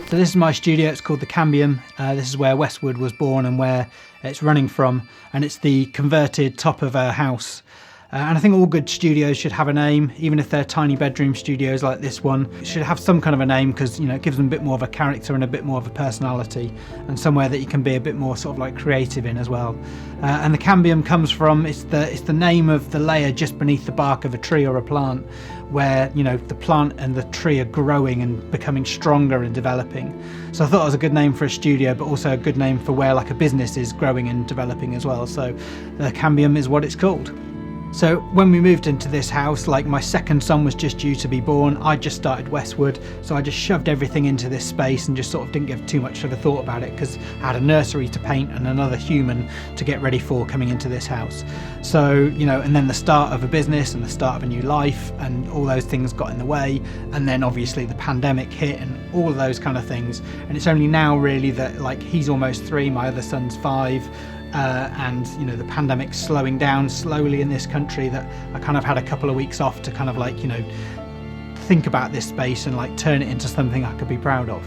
So this is my studio. It's called the Cambium. This is where Westwood was born and where it's running from, and it's the converted top of a house. And I think all good studios should have a name, even if they're tiny bedroom studios like this one. It should have some kind of a name because, you know, it gives them a bit more of a character and a bit more of a personality, and somewhere that you can be a bit more sort of like creative in as well. And the Cambium comes from, it's the name of the layer just beneath the bark of a tree or a plant, where, you know, the plant and the tree are growing and becoming stronger and developing. So I thought it was a good name for a studio, but also a good name for where like a business is growing and developing as well. So the Cambium is what it's called. So when we moved into this house, like my second son was just due to be born. I just started Westwood, so I just shoved everything into this space and just sort of didn't give too much of a thought about it, because I had a nursery to paint and another human to get ready for coming into this house. So, you know, and then the start of a business and the start of a new life and all those things got in the way. And then obviously the pandemic hit and all of those kind of things. And it's only now really that, like, he's almost 3, my other son's 5. And, you know, the pandemic's slowing down slowly in this country, that I kind of had a couple of weeks off to kind of like, you know, think about this space and like turn it into something I could be proud of.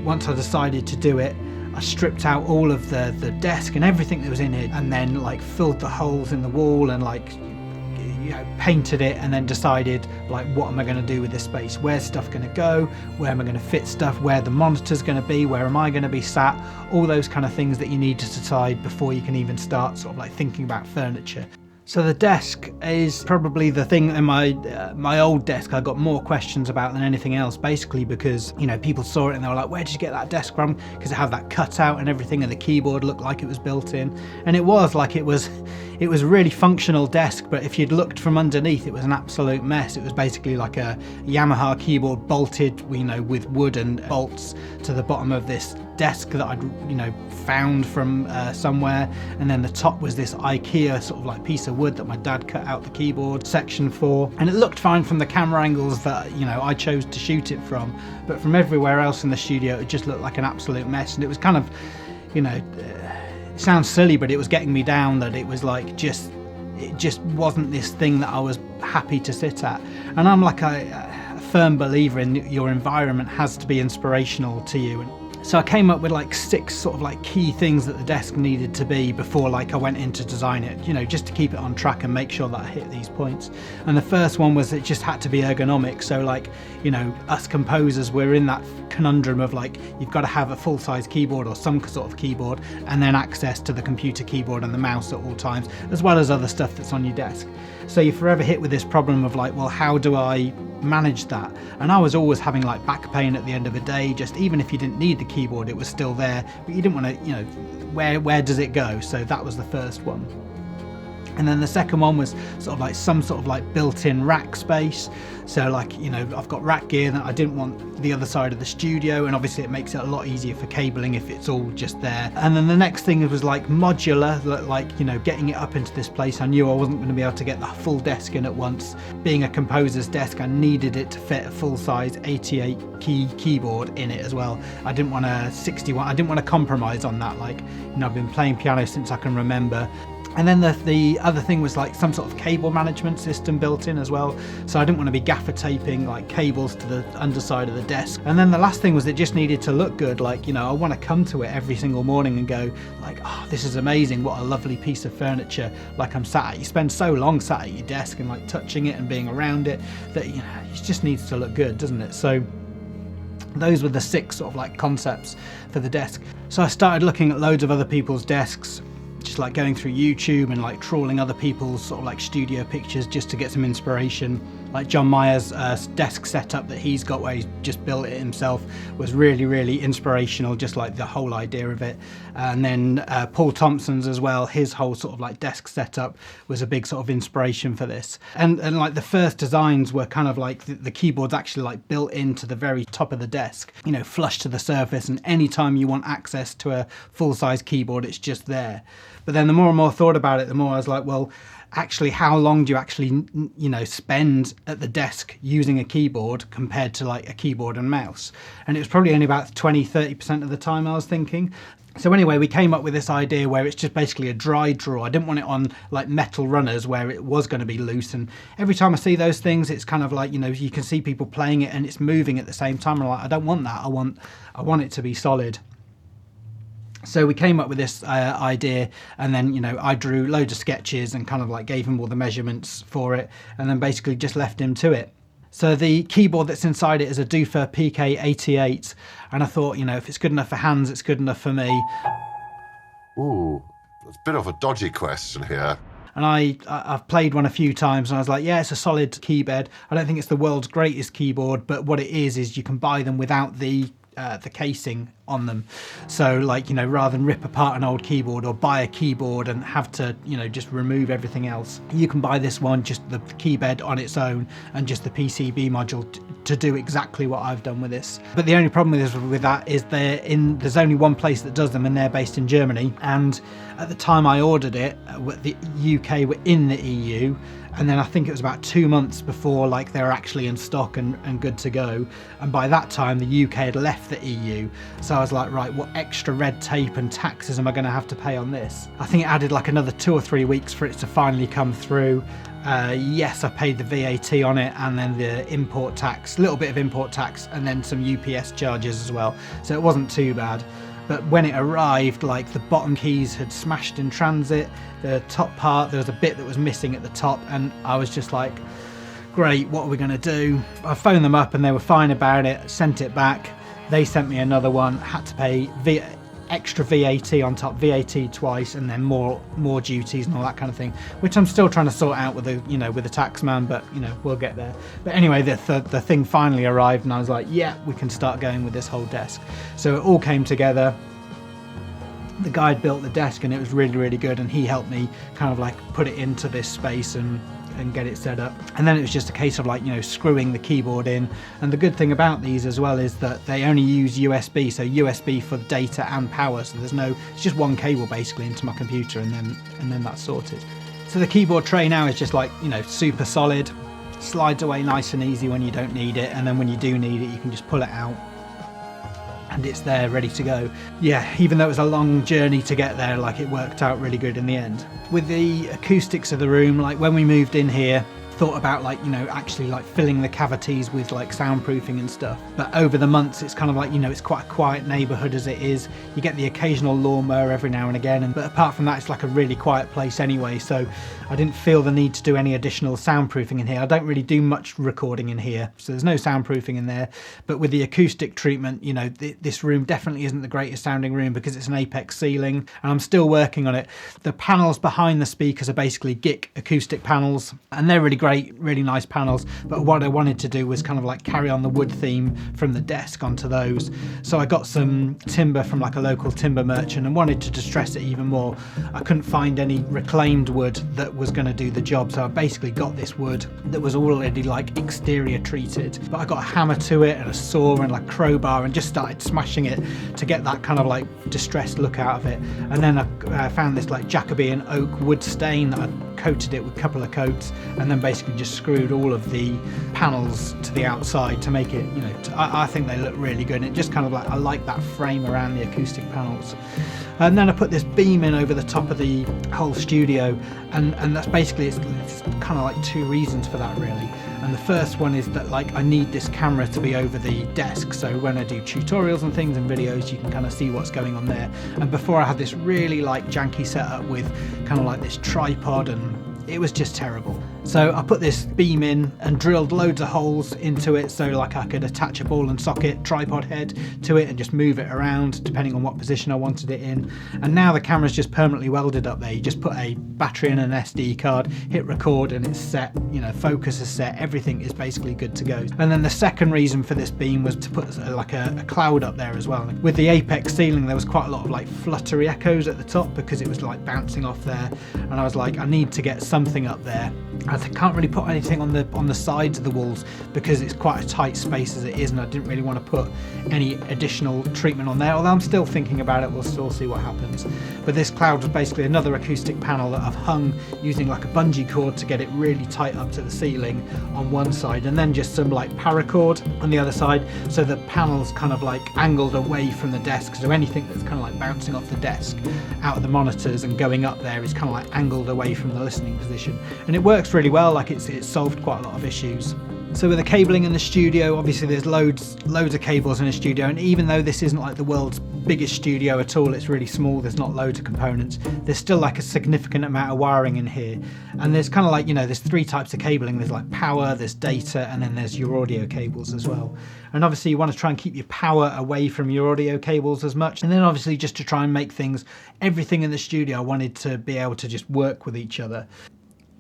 Once I decided to do it, I stripped out all of the desk and everything that was in it, and then like filled the holes in the wall and like, you know, painted it, and then decided like, what am I going to do with this space? Where's stuff going to go? Where am I going to fit stuff? Where the monitor's going to be? Where am I going to be sat? All those kind of things that you need to decide before you can even start sort of like thinking about furniture. So the desk is probably the thing in my old desk I got more questions about than anything else, basically because, you know, people saw it and they were like, where did you get that desk from? Because it had that cutout and everything, and the keyboard looked like it was built in. And it was like, it was a really functional desk, but if you'd looked from underneath, it was an absolute mess. It was basically like a Yamaha keyboard bolted, you know, with wood and bolts to the bottom of this desk that I'd, you know, found from somewhere, and then the top was this IKEA sort of like piece of wood that my dad cut out the keyboard section for, and it looked fine from the camera angles that, you know, I chose to shoot it from, but from everywhere else in the studio it just looked like an absolute mess. And it was kind of, you know, it sounds silly, but it was getting me down that it was like it just wasn't this thing that I was happy to sit at. And I'm like a firm believer in your environment has to be inspirational to you. So I came up with like 6 sort of like key things that the desk needed to be before like I went in to design it, you know, just to keep it on track and make sure that I hit these points. And the first one was it just had to be ergonomic. So like, you know, us composers, we're in that conundrum of like, you've got to have a full-size keyboard or some sort of keyboard, and then access to the computer keyboard and the mouse at all times, as well as other stuff that's on your desk. So you're forever hit with this problem of like, well, how do I manage that? And I was always having like back pain at the end of the day. Just even if you didn't need the keyboard, it was still there, but you didn't want to, you know, where does it go? So that was the first one. And then the second one was sort of like some sort of like built-in rack space. So like, you know, I've got rack gear that I didn't want the other side of the studio, and obviously it makes it a lot easier for cabling if it's all just there. And then the next thing was like modular, like, you know, getting it up into this place. I knew I wasn't going to be able to get the full desk in at once. Being a composer's desk, I needed it to fit a full-size 88 key keyboard in it as well. I didn't want a 61, I didn't want to compromise on that. Like, you know, I've been playing piano since I can remember. And then the other thing was like some sort of cable management system built in as well. So I didn't want to be gaffer taping like cables to the underside of the desk. And then the last thing was it just needed to look good. Like, you know, I want to come to it every single morning and go like, oh, this is amazing. What a lovely piece of furniture. Like I'm sat at, you spend so long sat at your desk and like touching it and being around it that, you know, it just needs to look good, doesn't it? So those were the 6 sort of like concepts for the desk. So I started looking at loads of other people's desks, just like going through YouTube and like trawling other people's sort of like studio pictures just to get some inspiration. Like John Mayer's desk setup that he's got, where he's just built it himself, was really, really inspirational, just like the whole idea of it. And then Paul Thompson's as well, his whole sort of like desk setup was a big sort of inspiration for this. And like the first designs were kind of like the keyboard's actually like built into the very top of the desk, you know, flush to the surface, and anytime you want access to a full-size keyboard, it's just there. But then the more and more I thought about it, the more I was like, well, actually how long do you actually, you know, spend at the desk using a keyboard compared to like a keyboard and mouse? And it was probably only about 20-30% of the time, I was thinking. So anyway, we came up with this idea where it's just basically a dry draw. I didn't want it on like metal runners where it was going to be loose, and every time I see those things, it's kind of like, you know, you can see people playing it and it's moving at the same time. I'm like, I don't want that. I want it to be solid. So we came up with this idea, and then, you know, I drew loads of sketches and kind of like gave him all the measurements for it, and then basically just left him to it. So the keyboard that's inside it is a Doofur PK88, and I thought, you know, if it's good enough for Hans, it's good enough for me. Ooh, that's a bit of a dodgy question here. And I've played one a few times, and I was like, yeah, it's a solid keybed. I don't think it's the world's greatest keyboard, but what it is you can buy them without the casing on them. So like, you know, rather than rip apart an old keyboard or buy a keyboard and have to, you know, just remove everything else, you can buy this one, just the keybed on its own and just the PCB module to do exactly what I've done with this. But the only problem with that is there's only one place that does them, and they're based in Germany. And at the time I ordered it, the UK were in the EU, and then I think it was about 2 months before like they were actually in stock and good to go. And by that time the UK had left the EU. So I was like, right, what extra red tape and taxes am I going to have to pay on this? I think it added like another 2 or 3 weeks for it to finally come through. Yes, I paid the VAT on it, and then the import tax, little bit of import tax, and then some UPS charges as well. So it wasn't too bad. But when it arrived, like the bottom keys had smashed in transit, the top part, there was a bit that was missing at the top, and I was just like, great, what are we going to do? I phoned them up and they were fine about it, sent it back. They sent me another one, had to pay extra VAT on top, VAT twice, and then more duties and all that kind of thing, which I'm still trying to sort out with the tax man, but you know, we'll get there. But anyway, the thing finally arrived, and I was like, yeah, we can start going with this whole desk. So it all came together. The guy had built the desk, and it was really, really good, and he helped me kind of like put it into this space and get it set up. And then it was just a case of like, you know, screwing the keyboard in. And the good thing about these as well is that they only use USB, so USB for data and power, so it's just one cable basically into my computer, and then that's sorted. So the keyboard tray now is just like, you know, super solid, slides away nice and easy when you don't need it, and then when you do need it you can just pull it out and it's there ready to go. Yeah, even though it was a long journey to get there, like it worked out really good in the end. With the acoustics of the room, like when we moved in here, thought about like, you know, actually like filling the cavities with like soundproofing and stuff. But over the months, it's kind of like, you know, it's quite a quiet neighborhood as it is. You get the occasional lawnmower every now and again, but apart from that, it's like a really quiet place anyway. So I didn't feel the need to do any additional soundproofing in here. I don't really do much recording in here, so there's no soundproofing in there. But with the acoustic treatment, you know, this room definitely isn't the greatest sounding room because it's an apex ceiling, and I'm still working on it. The panels behind the speakers are basically GIK acoustic panels, and they're really great, really nice panels. But what I wanted to do was kind of like carry on the wood theme from the desk onto those. So I got some timber from like a local timber merchant and wanted to distress it even more. I couldn't find any reclaimed wood that was going to do the job, so I basically got this wood that was already like exterior treated, but I got a hammer to it and a saw and like crowbar and just started smashing it to get that kind of like distressed look out of it. And then I found this like Jacobean oak wood stain that I coated it with a couple of coats, and then basically just screwed all of the panels to the outside to make it, you know, I think they look really good. And it just kind of like, I like that frame around the acoustic panels. And then I put this beam in over the top of the whole studio, and that's basically, it's kind of like two reasons for that really. And the first one is that like I need this camera to be over the desk, so when I do tutorials and things and videos you can kind of see what's going on there. And before I had this really like janky setup with kind of like this tripod, and it was just terrible. So I put this beam in and drilled loads of holes into it so like I could attach a ball and socket tripod head to it and just move it around depending on what position I wanted it in. And now the camera's just permanently welded up there. You just put a battery and an SD card, hit record, and it's set, you know, focus is set, everything is basically good to go. And then the second reason for this beam was to put like a cloud up there as well. With the apex ceiling there was quite a lot of like fluttery echoes at the top because it was like bouncing off there, and I was like, I need to get something up there. I can't really put anything on the sides of the walls because it's quite a tight space as it is, and I didn't really want to put any additional treatment on there, although I'm still thinking about it. We'll still see what happens. But this cloud was basically another acoustic panel that I've hung using like a bungee cord to get it really tight up to the ceiling on one side, and then just some like paracord on the other side, so the panel's kind of like angled away from the desk, so anything that's kind of like bouncing off the desk out of the monitors and going up there is kind of like angled away from the listening position, and it works really well. Like it's solved quite a lot of issues. So with the cabling in the studio, obviously there's loads of cables in the studio, and even though this isn't like the world's biggest studio at all, it's really small, there's not loads of components, there's still like a significant amount of wiring in here. And there's kind of like, you know, there's three types of cabling. There's like power, there's data, and then there's your audio cables as well. And obviously you want to try and keep your power away from your audio cables as much. And then obviously just to try and make everything in the studio, I wanted to be able to just work with each other.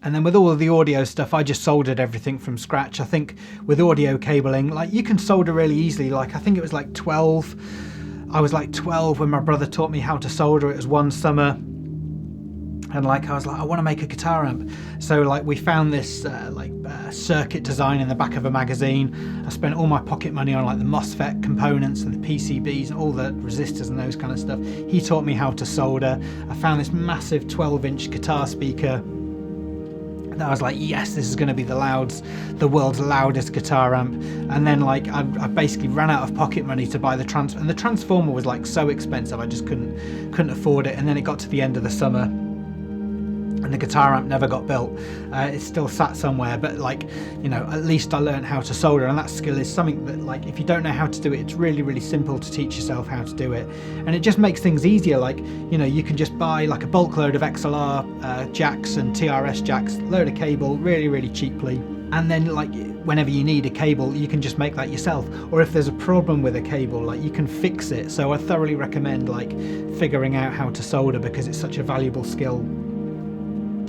And then with all of the audio stuff, I just soldered everything from scratch. I think with audio cabling, like you can solder really easily. Like I think it was like 12. I was like 12 when my brother taught me how to solder. It was one summer. And like I was like, I want to make a guitar amp. So like we found this circuit design in the back of a magazine. I spent all my pocket money on like the MOSFET components and the PCBs and all the resistors and those kind of stuff. He taught me how to solder. I found this massive 12-inch guitar speaker. I was like, yes, this is going to be the world's loudest guitar amp. And then like I basically ran out of pocket money to buy the transformer, and the transformer was like so expensive I just couldn't afford it. And then it got to the end of the summer and the guitar amp never got built. It still sat somewhere, but like, you know, at least I learned how to solder, and that skill is something that like if you don't know how to do it, it's really, really simple to teach yourself how to do it. And it just makes things easier. Like, you know, you can just buy like a bulk load of XLR jacks and TRS jacks, load of cable really, really cheaply, and then like whenever you need a cable, you can just make that yourself. Or if there's a problem with a cable, like you can fix it. So I thoroughly recommend like figuring out how to solder, because it's such a valuable skill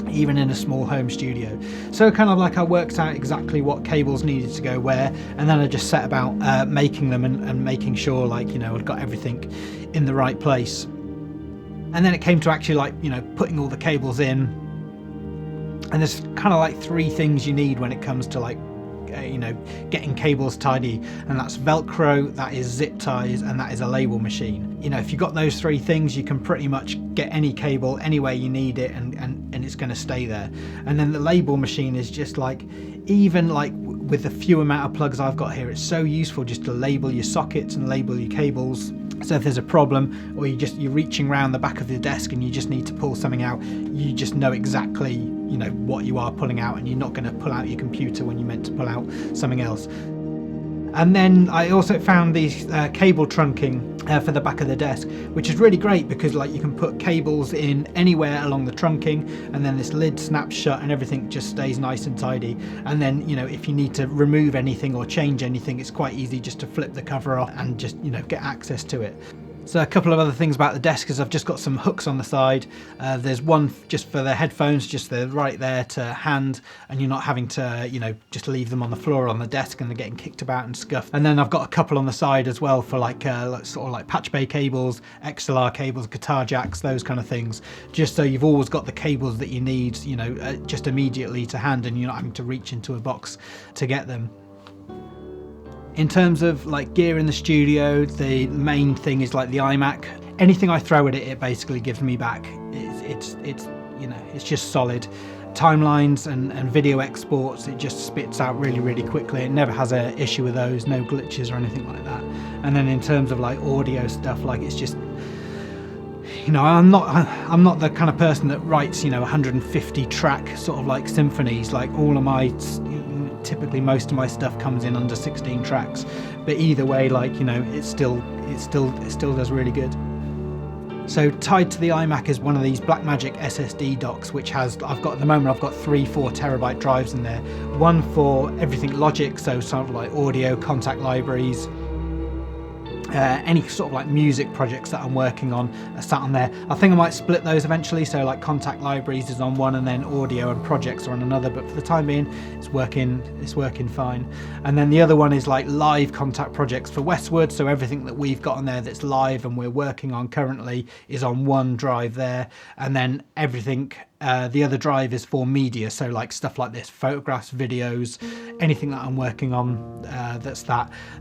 even in a small home studio. So kind of like I worked out exactly what cables needed to go where, and then I just set about making them and making sure, like, you know, I'd got everything in the right place. And then it came to actually, like, you know, putting all the cables in. And there's kind of like three things you need when it comes to like you know, getting cables tidy, and that's Velcro, that is zip ties, and that is a label machine. You know, if you've got those three things, you can pretty much get any cable anywhere you need it, and it's going to stay there. And then the label machine is just like, even like with the few amount of plugs I've got here, it's so useful just to label your sockets and label your cables. So if there's a problem, or you're reaching around the back of your desk and you just need to pull something out, you just know exactly, you know, what you are pulling out, and you're not going to pull out your computer when you're meant to pull out something else. And then I also found these cable trunking for the back of the desk, which is really great because like you can put cables in anywhere along the trunking, and then this lid snaps shut and everything just stays nice and tidy. And then, you know, if you need to remove anything or change anything, it's quite easy just to flip the cover off and just, you know, get access to it. So a couple of other things about the desk is I've just got some hooks on the side. There's one just for the headphones, just they're right there to hand, and you're not having to, you know, just leave them on the floor on the desk and they're getting kicked about and scuffed. And then I've got a couple on the side as well for like sort of like patch bay cables, XLR cables, guitar jacks, those kind of things, just so you've always got the cables that you need, you know, just immediately to hand, and you're not having to reach into a box to get them. In terms of like gear in the studio, the main thing is like the iMac. Anything I throw at it, it basically gives me back. It's you know, it's just solid. Timelines and video exports, it just spits out really, really quickly. It never has an issue with those, no glitches or anything like that. And then in terms of like audio stuff, like it's just, you know, I'm not the kind of person that writes, you know, 150 track sort of like symphonies. Like all of my, typically most of my stuff comes in under 16 tracks, but either way, like, you know, it still does really good. So tied to the iMac is one of these Blackmagic SSD docks, which has, at the moment I've got 3-4 terabyte drives in there. One for everything Logic, so sort of like audio, Kontakt libraries, any sort of like music projects that I'm working on are sat on there. I think I might split those eventually, so like Kontakt libraries is on one and then audio and projects are on another, but for the time being it's working fine. And then the other one is like live Kontakt projects for Westwood, so everything that we've got on there that's live and we're working on currently is on one drive there, and then everything The other drive is for media, so like stuff like this, photographs, videos, anything that I'm working on,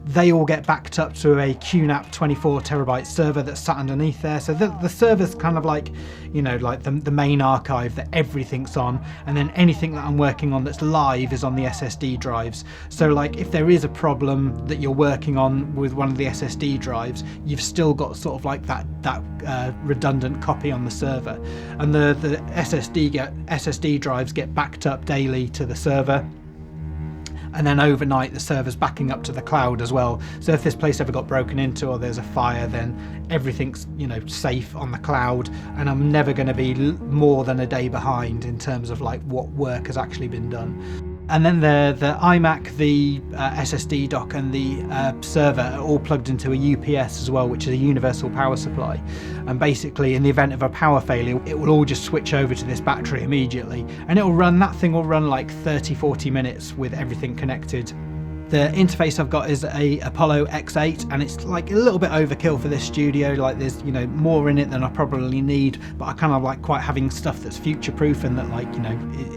they all get backed up to a QNAP 24 terabyte server that's sat underneath there. So the server's kind of like, you know, like the main archive that everything's on, and then anything that I'm working on that's live is on the SSD drives. So like if there is a problem that you're working on with one of the SSD drives, you've still got sort of like that redundant copy on the server, and the SSD drives get backed up daily to the server, and then overnight the server's backing up to the cloud as well. So if this place ever got broken into or there's a fire, then everything's, you know, safe on the cloud, and I'm never going to be more than a day behind in terms of like what work has actually been done. And then the iMac, the SSD dock and the server are all plugged into a UPS as well, which is a universal power supply. And basically in the event of a power failure, it will all just switch over to this battery immediately, and that thing will run like 30-40 minutes with everything connected. The interface I've got is a Apollo X8, and it's like a little bit overkill for this studio. Like there's, you know, more in it than I probably need, but I kind of like quite having stuff that's future proof and that, like, you know,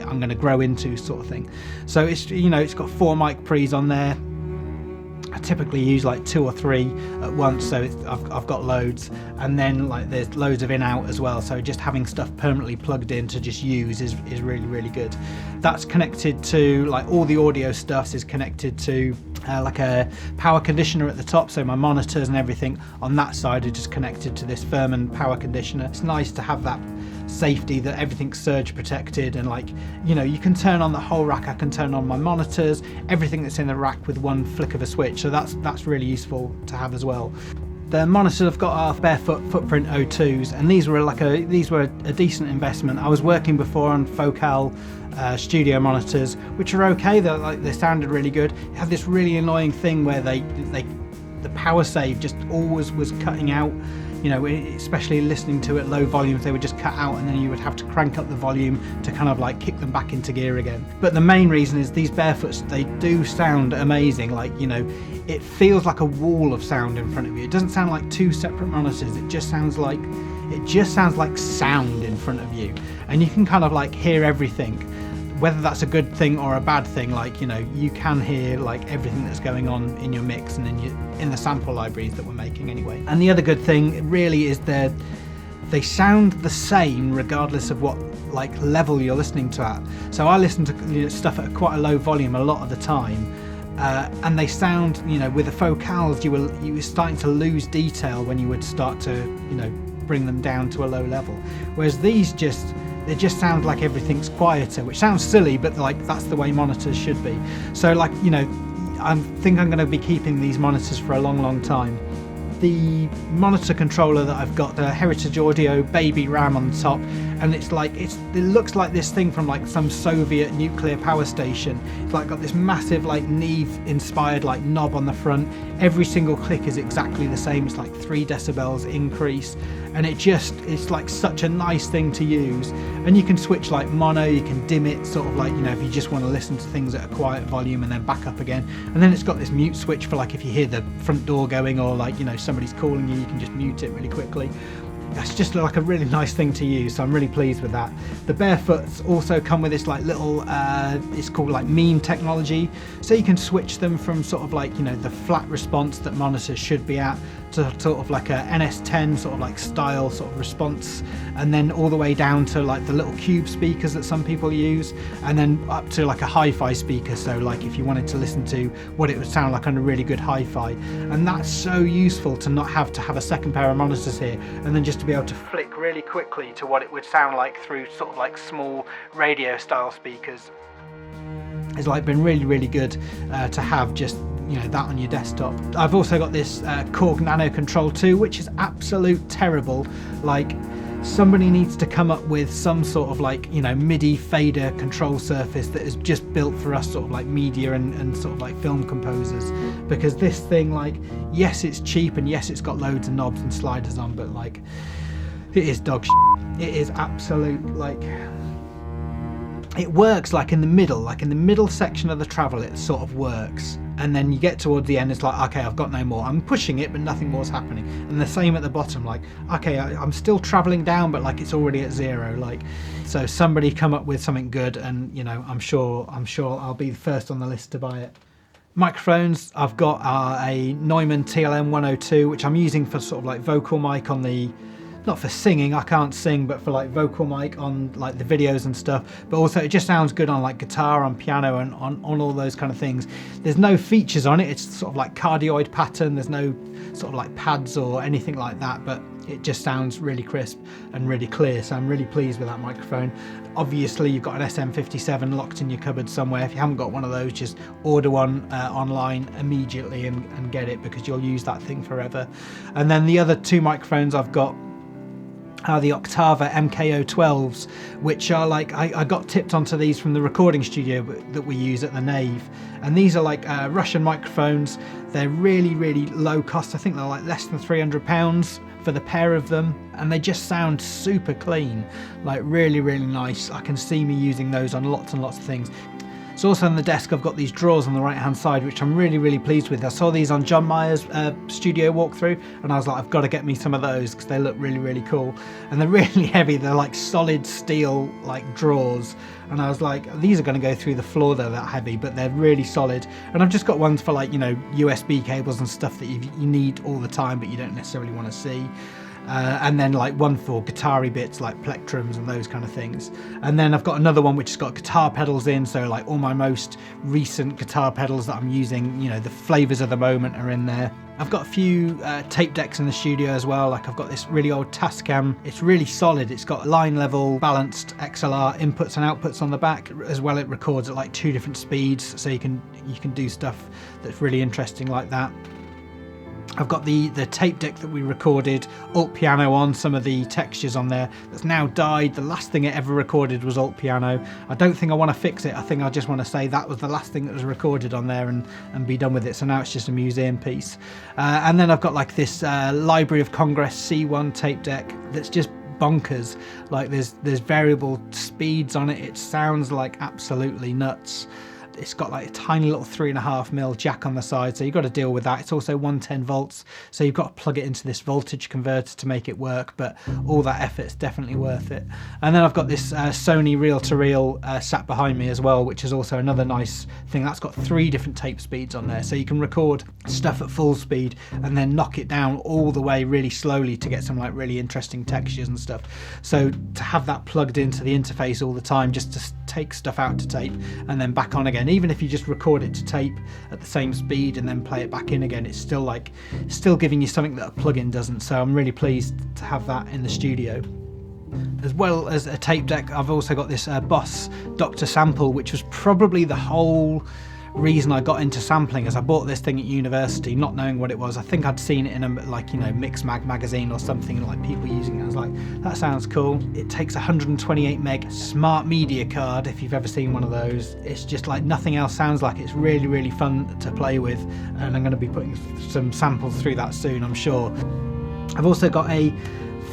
I'm going to grow into sort of thing. So it's, you know, it's got 4 mic pre's on there. I typically use like 2 or 3 at once, so I've got loads, and then like there's loads of in-out as well, so just having stuff permanently plugged in to just use is really good. That's connected to, like, all the audio stuff is connected to like a power conditioner at the top, so my monitors and everything on that side are just connected to this Furman power conditioner. It's nice to have that safety, that everything's surge protected, and like, you know, you can turn on the whole rack. I can turn on my monitors, everything that's in the rack with one flick of a switch, so that's really useful to have as well. The monitors I've got are Barefoot Footprint O2s, and these were a decent investment. I was working before on Focal studio monitors, which are okay. They sounded really good. It had this really annoying thing where the power save just always was cutting out. You know, especially listening to it low volumes, they would just cut out, and then you would have to crank up the volume to kind of like kick them back into gear again. But the main reason is these Barefoots, they do sound amazing. Like, you know, it feels like a wall of sound in front of you. It doesn't sound like 2 separate monitors. It just sounds like sound in front of you, and you can kind of like hear everything. Whether that's a good thing or a bad thing, like, you know, you can hear like everything that's going on in your mix and in the sample libraries that we're making anyway. And the other good thing really is they sound the same regardless of what like level you're listening to at. So I listen to, you know, stuff at quite a low volume a lot of the time, and they sound, you know, with the Focals you were starting to lose detail when you would start to, you know, bring them down to a low level, whereas these they just sound like everything's quieter, which sounds silly, but like that's the way monitors should be. So, like, you know, I think I'm going to be keeping these monitors for a long time. The monitor controller that I've got, the Heritage Audio Baby RAM on the top, and it looks like this thing from like some Soviet nuclear power station. It's like got this massive like Neve inspired like knob on the front. Every single click is exactly the same. It's like 3 decibels increase, and it's like such a nice thing to use. And you can switch like mono, you can dim it, sort of like, you know, if you just want to listen to things at a quiet volume and then back up again. And then it's got this mute switch for like if you hear the front door going, or like, you know, somebody's calling you can just mute it really quickly. That's just like a really nice thing to use, so I'm really pleased with that. The Barefoots also come with this like little, it's called like MEME technology, so you can switch them from sort of like, you know, the flat response that monitors should be at to sort of like a NS10 sort of like style sort of response, and then all the way down to like the little cube speakers that some people use, and then up to like a hi-fi speaker, so like if you wanted to listen to what it would sound like on a really good hi-fi. And that's so useful to not have to have a second pair of monitors here, and then just to be able to flick really quickly to what it would sound like through sort of like small radio style speakers. It's like been really good to have just, you know, that on your desktop. I've also got this Korg Nano Control 2, which is absolute terrible. Like, somebody needs to come up with some sort of like, you know, MIDI fader control surface that is just built for us sort of like media and sort of like film composers, because this thing, like, yes, it's cheap, and yes, it's got loads of knobs and sliders on, but like, it is dog shit. It is absolute, like, it works like in the middle section of the travel, it sort of works, and then you get towards the end, it's like, okay, I've got no more. I'm pushing it, but nothing more's happening. And the same at the bottom, like, okay, I'm still traveling down, but like it's already at 0. Like, so somebody come up with something good, and you know, I'm sure I'll be the first on the list to buy it. Microphones, I've got a Neumann TLM 102, which I'm using for sort of like vocal mic on the, not for singing, I can't sing, but for like vocal mic on like the videos and stuff. But also it just sounds good on like guitar, on piano, and on all those kind of things. There's no features on it, it's sort of like cardioid pattern, there's no sort of like pads or anything like that, but it just sounds really crisp and really clear, so I'm really pleased with that microphone. Obviously you've got an SM57 locked in your cupboard somewhere. If you haven't got one of those, just order one online immediately and get it, because you'll use that thing forever. And then the other 2 microphones I've got are the Octava MK012s, which are like, I got tipped onto these from the recording studio that we use at the Nave, and these are like Russian microphones. They're really, really low cost. I think they're like less than £300 for the pair of them, and they just sound super clean, like really, really nice. I can see me using those on lots and lots of things. So also on the desk I've got these drawers on the right hand side, which I'm really, really pleased with. I saw these on John Mayer's studio walkthrough, and I was like, I've got to get me some of those because they look really, really cool. And they're really heavy, they're like solid steel like drawers, and I was like, these are going to go through the floor, they're that heavy, but they're really solid. And I've just got ones for like, you know, USB cables and stuff that you need all the time but you don't necessarily want to see. And then like one for guitar-y bits like plectrums and those kind of things. And then I've got another one which has got guitar pedals in, so like all my most recent guitar pedals that I'm using, you know, the flavours of the moment are in there. I've got a few tape decks in the studio as well. Like I've got this really old Tascam. It's really solid. It's got line level balanced XLR inputs and outputs on the back as well. It records at like 2 different speeds, so you can do stuff that's really interesting like that. I've got the tape deck that we recorded alt piano on, some of the textures on there that's now died. The last thing it ever recorded was alt piano. I don't think I want to fix it. I think I just want to say that was the last thing that was recorded on there and be done with it. So now it's just a museum piece. And then I've got like this Library of Congress C1 tape deck that's just bonkers. Like there's variable speeds on it. It sounds like absolutely nuts. It's got like a tiny little 3.5mm jack on the side, so you've got to deal with that. It's also 110 volts, so you've got to plug it into this voltage converter to make it work, but all that effort's definitely worth it. And then I've got this Sony reel-to-reel sat behind me as well, which is also another nice thing. That's got 3 different tape speeds on there, so you can record stuff at full speed and then knock it down all the way really slowly to get some like really interesting textures and stuff. So to have that plugged into the interface all the time, just to take stuff out to tape and then back on again, even if you just record it to tape at the same speed and then play it back in again, it's still giving you something that a plugin doesn't. So I'm really pleased to have that in the studio. As well as a tape deck, I've also got this Boss Dr.Sample, which was probably the whole reason I got into sampling. As I bought this thing at university not knowing what it was. I think I'd seen it in a like, you know, Mixmag magazine or something, like people using it. I was like, that sounds cool. It takes 128 meg smart media card, if you've ever seen one of those. It's just like nothing else sounds like. It's really, really fun to play with, and I'm going to be putting some samples through that soon, I'm sure. I've also got a,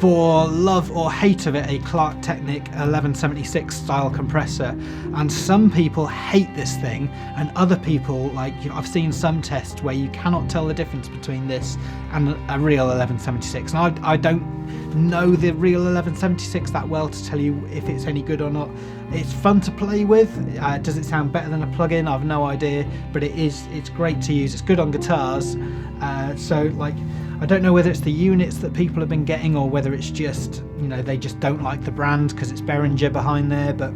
for love or hate of it, a Clark Technic 1176 style compressor, and some people hate this thing and other people, like, I've seen some tests where you cannot tell the difference between this and a real 1176, and I don't know the real 1176 that well to tell you if it's any good or not. It's fun to play with. Does it sound better than a plug-in? I've no idea, but it's great to use. It's good on guitars, so like, I don't know whether it's the units that people have been getting or whether it's just, you know, they just don't like the brand because it's Behringer behind there. But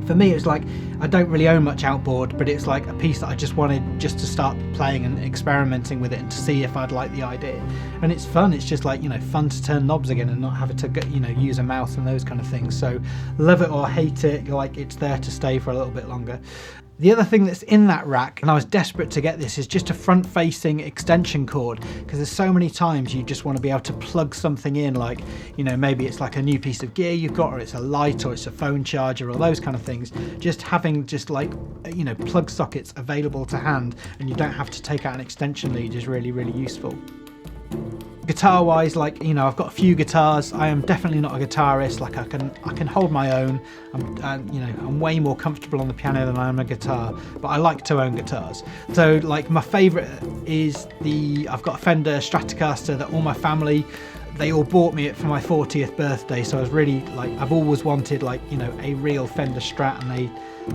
for me, it's like, I don't really own much Outboard, but it's like a piece that I just wanted just to start playing and experimenting with it and to see if I'd like the idea. And it's fun. It's just like, you know, fun to turn knobs again and not have to, you know, use a mouse and those kind of things. So love it or hate it, like, it's there to stay for a little bit longer. The other thing that's in that rack, and I was desperate to get this, is just a front-facing extension cord, because there's so many times you just want to be able to plug something in, like, you know, maybe it's like a new piece of gear you've got, or it's a light, or it's a phone charger, or those kind of things. Just having just like, you know, plug sockets available to hand, and you don't have to take out an extension lead, is really, really useful. guitar wise, like, you know, I've got a few guitars. I am definitely not a guitarist. Like I can hold my own. You know, I'm way more comfortable on the piano than I am a guitar, but I like to own guitars. So like my favorite is I've got a Fender Stratocaster that all my family, they all bought me it for my 40th birthday. So I was really like, I've always wanted like, you know, a real Fender Strat, and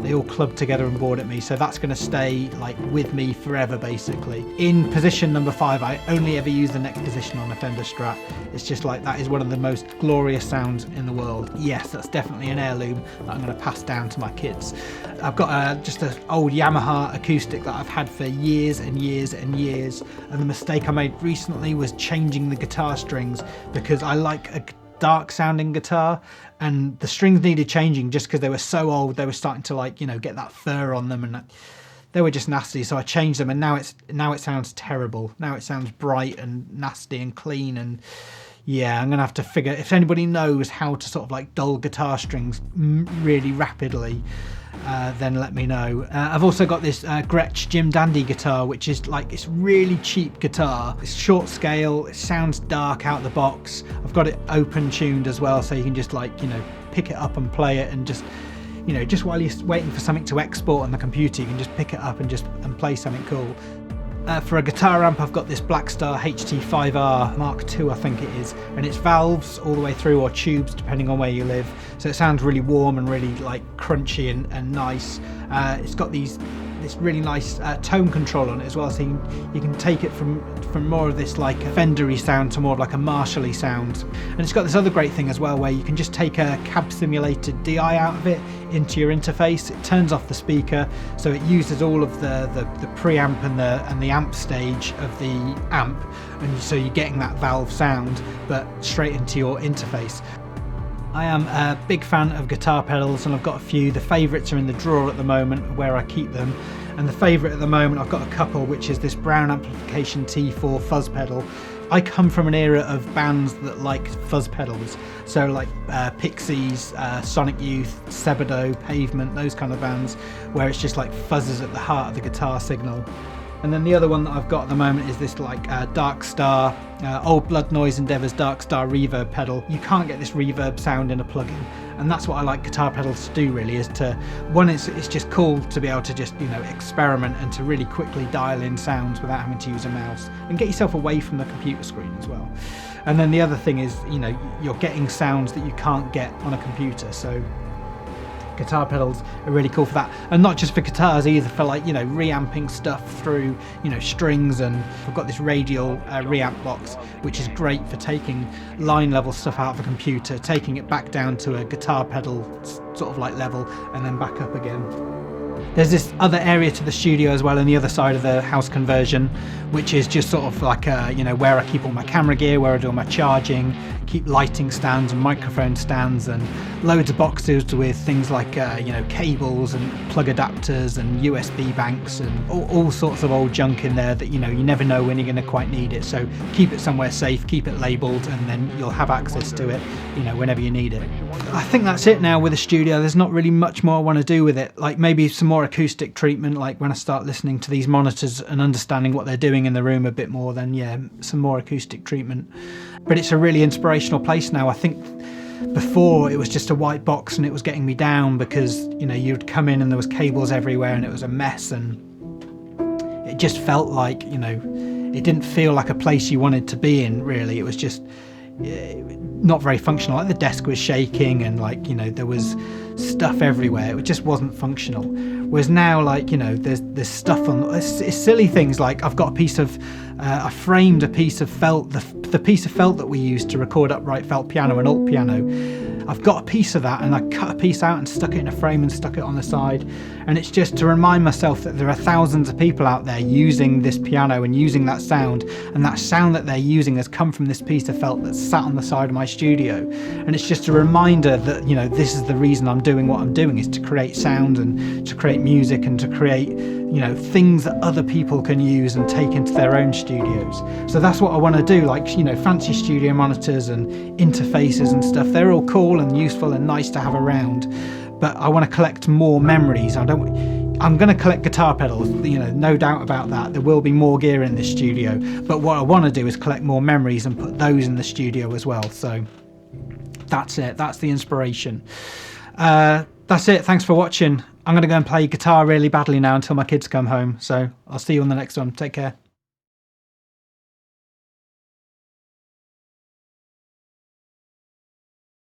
they all clubbed together and bought it me. So that's going to stay like with me forever basically. In position number 5, I only ever use the neck position on a Fender Strat. It's just like, that is one of the most glorious sounds in the world. Yes, that's definitely an heirloom that I'm going to pass down to my kids. I've got just an old Yamaha acoustic that I've had for years and years and years, and the mistake I made recently was changing the guitar strings, because I like a dark sounding guitar, and the strings needed changing just because they were so old. They were starting to like, you know, get that fur on them, and they were just nasty. So I changed them, and now it sounds terrible. Now it sounds bright and nasty and clean. And yeah, I'm gonna have to figure, if anybody knows how to sort of like dull guitar strings really rapidly, then let me know. I've also got this Gretsch Jim Dandy guitar, which is like, it's really cheap guitar. It's short scale, it sounds dark out the box. I've got it open tuned as well, so you can just like, you know, pick it up and play it, and just, you know, just while you're waiting for something to export on the computer, you can just pick it up and play something cool. For a guitar amp, I've got this Blackstar HT5R Mark II, I think it is, and it's valves all the way through, or tubes depending on where you live, so it sounds really warm and really like crunchy and nice. It's got this really nice tone control on it as well, so you can take it from more of this like Fender-y sound to more of like a Marshall-y sound. And it's got this other great thing as well, where you can just take a cab simulated DI out of it into your interface. It turns off the speaker, so it uses all of the preamp and the amp stage of the amp, and so you're getting that valve sound but straight into your interface. I am a big fan of guitar pedals, and I've got a few. The favourites are in the drawer at the moment where I keep them, and the favourite at the moment, I've got a couple, which is this Brown Amplification T4 fuzz pedal. I come from an era of bands that liked fuzz pedals, so like Pixies, Sonic Youth, Sebado, Pavement, those kind of bands, where it's just like fuzzes at the heart of the guitar signal. And then the other one that I've got at the moment is this like Dark Star, Old Blood Noise Endeavour's Dark Star reverb pedal. You can't get this reverb sound in a plugin, and that's what I like guitar pedals to do really, is to, one, it's just cool to be able to just, you know, experiment and to really quickly dial in sounds without having to use a mouse, and get yourself away from the computer screen as well. And then the other thing is, you know, you're getting sounds that you can't get on a computer, so guitar pedals are really cool for that. And not just for guitars either, for like, you know, reamping stuff through, you know, strings. And I've got this radial reamp box, which is great for taking line level stuff out of a computer, taking it back down to a guitar pedal sort of like level, and then back up again. There's this other area to the studio as well on the other side of the house conversion, which is just sort of like you know, where I keep all my camera gear, where I do all my charging, keep lighting stands and microphone stands, and loads of boxes with things like you know, cables and plug adapters and USB banks and all sorts of old junk in there that, you know, you never know when you're going to quite need it. So keep it somewhere safe, keep it labelled, and then you'll have access to it, you know, whenever you need it. I think that's it now with the studio. There's not really much more I want to do with it. Like maybe some more acoustic treatment, like when I start listening to these monitors and understanding what they're doing in the room a bit more, then yeah, some more acoustic treatment. But it's a really inspirational place now. I think before it was just a white box and it was getting me down, because, you know, you'd come in and there was cables everywhere and it was a mess, and it just felt like, you know, it didn't feel like a place you wanted to be in really. It was just not very functional. Like the desk was shaking, and like, you know, there was stuff everywhere. It just wasn't functional. Whereas now, like, you know, there's stuff on, it's silly things like I've got a piece of I framed a piece of felt, the piece of felt that we use to record upright felt piano and alt piano. I've got a piece of that, and I cut a piece out and stuck it in a frame and stuck it on the side. And it's just to remind myself that there are thousands of people out there using this piano and using that sound, and that sound that they're using has come from this piece of felt that's sat on the side of my studio. And it's just a reminder that, you know, this is the reason I'm doing what I'm doing, is to create sound and to create music and to create, you know, things that other people can use and take into their own studios. So that's what I want to do. Like, you know, fancy studio monitors and interfaces and stuff, they're all cool and useful and nice to have around, but I want to collect more memories. I I'm going to collect guitar pedals, you know, no doubt about that. There will be more gear in this studio, but what I want to do is collect more memories and put those in the studio as well. So that's it. That's the inspiration. That's it. Thanks for watching. I'm going to go and play guitar really badly now until my kids come home. So I'll see you on the next one. Take care.